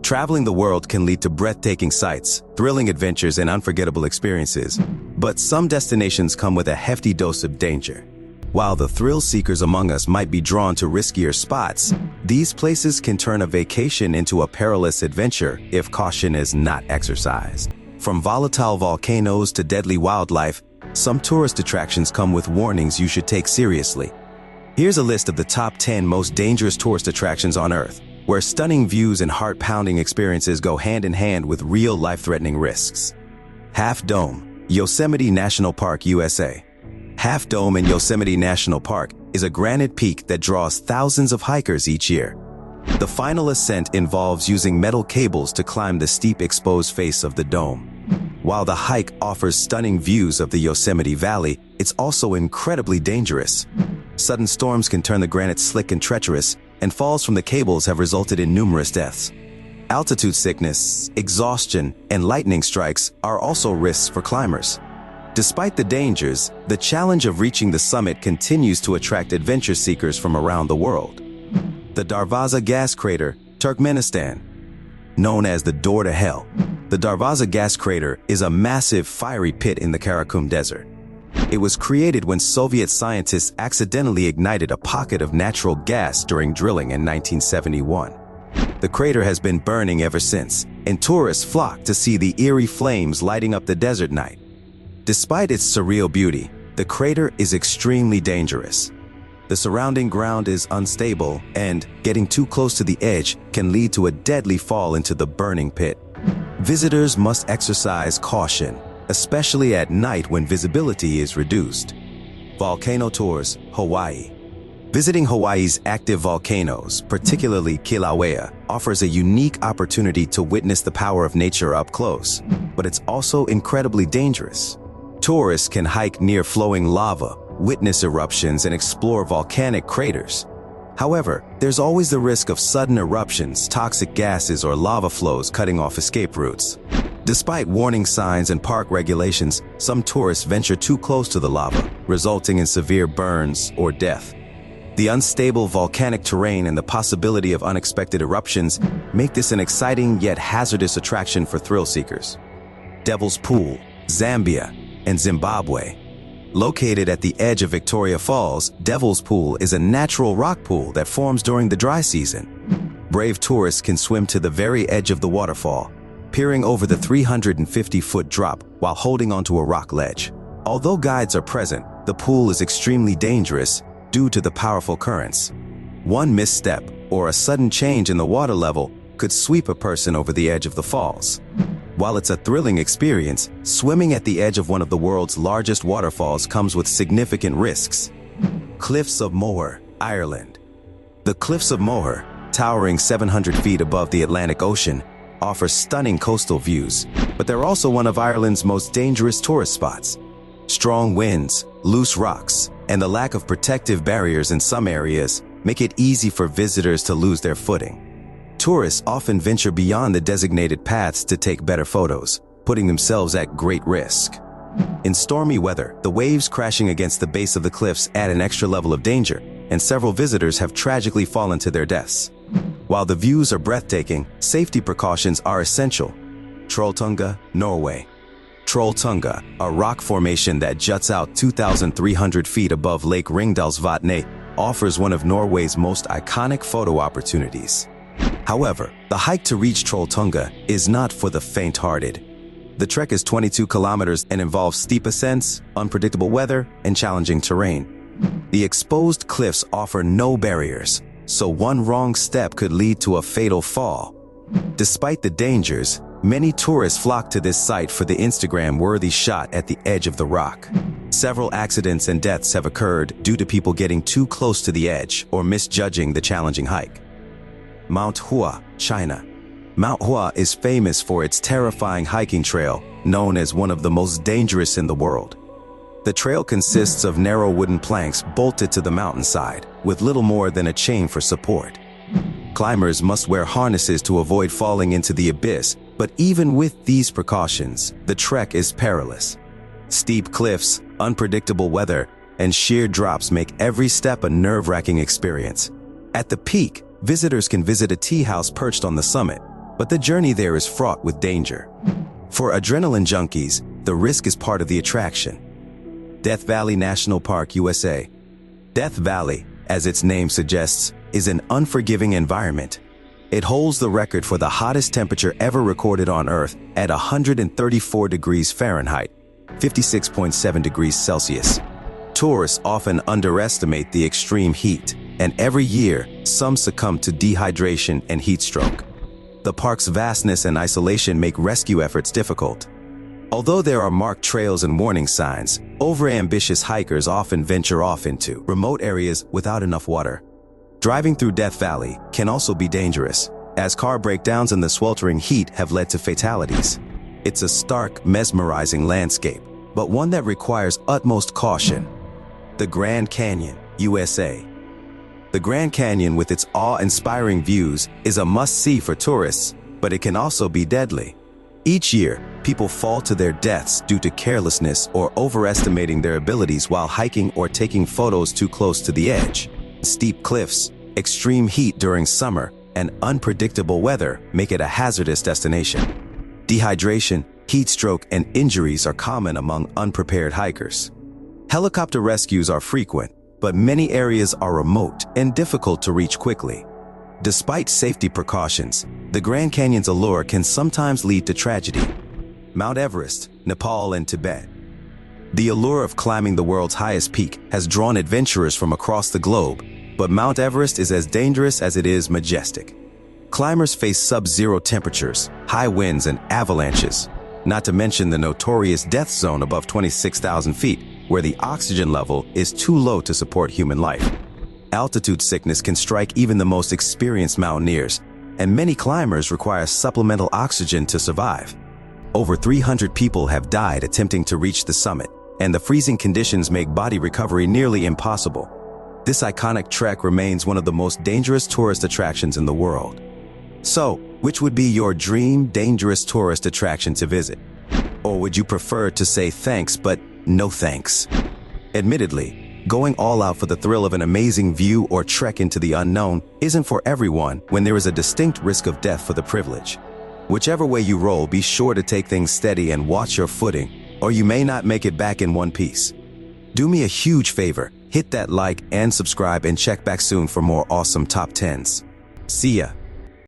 Traveling the world can lead to breathtaking sights, thrilling adventures, and unforgettable experiences. But some destinations come with a hefty dose of danger. While the thrill seekers among us might be drawn to riskier spots, these places can turn a vacation into a perilous adventure if caution is not exercised. From volatile volcanoes to deadly wildlife, some tourist attractions come with warnings you should take seriously. Here's a list of the top 10 most dangerous tourist attractions on Earth, where stunning views and heart-pounding experiences go hand in hand with real life-threatening risks. Half Dome, Yosemite National Park, USA. Half Dome in Yosemite National Park is a granite peak that draws thousands of hikers each year. The final ascent involves using metal cables to climb the steep exposed face of the dome. While the hike offers stunning views of the Yosemite Valley, it's also incredibly dangerous. Sudden storms can turn the granite slick and treacherous, and falls from the cables have resulted in numerous deaths. Altitude sickness, exhaustion, and lightning strikes are also risks for climbers. Despite the dangers, the challenge of reaching the summit continues to attract adventure seekers from around the world. The Darvaza Gas Crater, Turkmenistan. Known as the Door to Hell, the Darvaza Gas Crater is a massive fiery pit in the Karakum Desert. It was created when Soviet scientists accidentally ignited a pocket of natural gas during drilling in 1971. The crater has been burning ever since, and tourists flock to see the eerie flames lighting up the desert night. Despite its surreal beauty, the crater is extremely dangerous. The surrounding ground is unstable, and getting too close to the edge can lead to a deadly fall into the burning pit. Visitors must exercise caution, especially at night when visibility is reduced. Volcano Tours, Hawaii. Visiting Hawaii's active volcanoes, particularly Kilauea, offers a unique opportunity to witness the power of nature up close, but it's also incredibly dangerous. Tourists can hike near flowing lava, witness eruptions, and explore volcanic craters. However, there's always the risk of sudden eruptions, toxic gases, or lava flows cutting off escape routes. Despite warning signs and park regulations, some tourists venture too close to the lava, resulting in severe burns or death. The unstable volcanic terrain and the possibility of unexpected eruptions make this an exciting yet hazardous attraction for thrill seekers. Devil's Pool, Zambia, and Zimbabwe. Located at the edge of Victoria Falls, Devil's Pool is a natural rock pool that forms during the dry season. Brave tourists can swim to the very edge of the waterfall, peering over the 350-foot drop while holding onto a rock ledge. Although guides are present, the pool is extremely dangerous due to the powerful currents. One misstep or a sudden change in the water level could sweep a person over the edge of the falls. While it's a thrilling experience, swimming at the edge of one of the world's largest waterfalls comes with significant risks. Cliffs of Moher, Ireland. The Cliffs of Moher, towering 700 feet above the Atlantic Ocean, offer stunning coastal views, but they're also one of Ireland's most dangerous tourist spots. Strong winds, loose rocks, and the lack of protective barriers in some areas make it easy for visitors to lose their footing. Tourists often venture beyond the designated paths to take better photos, putting themselves at great risk. In stormy weather, the waves crashing against the base of the cliffs add an extra level of danger, and several visitors have tragically fallen to their deaths. While the views are breathtaking, safety precautions are essential. Trolltunga, Norway. Trolltunga, a rock formation that juts out 2,300 feet above Lake Ringdalsvatnet, offers one of Norway's most iconic photo opportunities. However, the hike to reach Trolltunga is not for the faint-hearted. The trek is 22 kilometers and involves steep ascents, unpredictable weather, and challenging terrain. The exposed cliffs offer no barriers, so one wrong step could lead to a fatal fall. Despite the dangers, many tourists flock to this site for the Instagram-worthy shot at the edge of the rock. Several accidents and deaths have occurred due to people getting too close to the edge or misjudging the challenging hike. Mount Hua, China. Mount Hua is famous for its terrifying hiking trail, known as one of the most dangerous in the world. The trail consists of narrow wooden planks bolted to the mountainside, with little more than a chain for support. Climbers must wear harnesses to avoid falling into the abyss, but even with these precautions, the trek is perilous. Steep cliffs, unpredictable weather, and sheer drops make every step a nerve-wracking experience. At the peak, visitors can visit a tea house perched on the summit, but the journey there is fraught with danger. For adrenaline junkies, the risk is part of the attraction. Death Valley National Park, USA. Death Valley, as its name suggests, is an unforgiving environment. It holds the record for the hottest temperature ever recorded on Earth at 134 degrees Fahrenheit, 56.7 degrees Celsius. Tourists often underestimate the extreme heat, and every year, some succumb to dehydration and heat stroke. The park's vastness and isolation make rescue efforts difficult. Although there are marked trails and warning signs, overambitious hikers often venture off into remote areas without enough water. Driving through Death Valley can also be dangerous, as car breakdowns in the sweltering heat have led to fatalities. It's a stark, mesmerizing landscape, but one that requires utmost caution. The Grand Canyon, USA. The Grand Canyon, with its awe-inspiring views, is a must-see for tourists, but it can also be deadly. Each year, people fall to their deaths due to carelessness or overestimating their abilities while hiking or taking photos too close to the edge. Steep cliffs, extreme heat during summer, and unpredictable weather make it a hazardous destination. Dehydration, heat stroke, and injuries are common among unprepared hikers. Helicopter rescues are frequent, but many areas are remote and difficult to reach quickly. Despite safety precautions, the Grand Canyon's allure can sometimes lead to tragedy. Mount Everest, Nepal, and Tibet. The allure of climbing the world's highest peak has drawn adventurers from across the globe, but Mount Everest is as dangerous as it is majestic. Climbers face sub-zero temperatures, high winds, and avalanches, not to mention the notorious death zone above 26,000 feet, where the oxygen level is too low to support human life. Altitude sickness can strike even the most experienced mountaineers, and many climbers require supplemental oxygen to survive. Over 300 people have died attempting to reach the summit, and the freezing conditions make body recovery nearly impossible. This iconic trek remains one of the most dangerous tourist attractions in the world. So, which would be your dream dangerous tourist attraction to visit? Or would you prefer to say thanks but no thanks? Admittedly, going all out for the thrill of an amazing view or trek into the unknown isn't for everyone when there is a distinct risk of death for the privilege. Whichever way you roll, be sure to take things steady and watch your footing, or you may not make it back in one piece. Do me a huge favor, hit that like and subscribe, and check back soon for more awesome top 10s. See ya.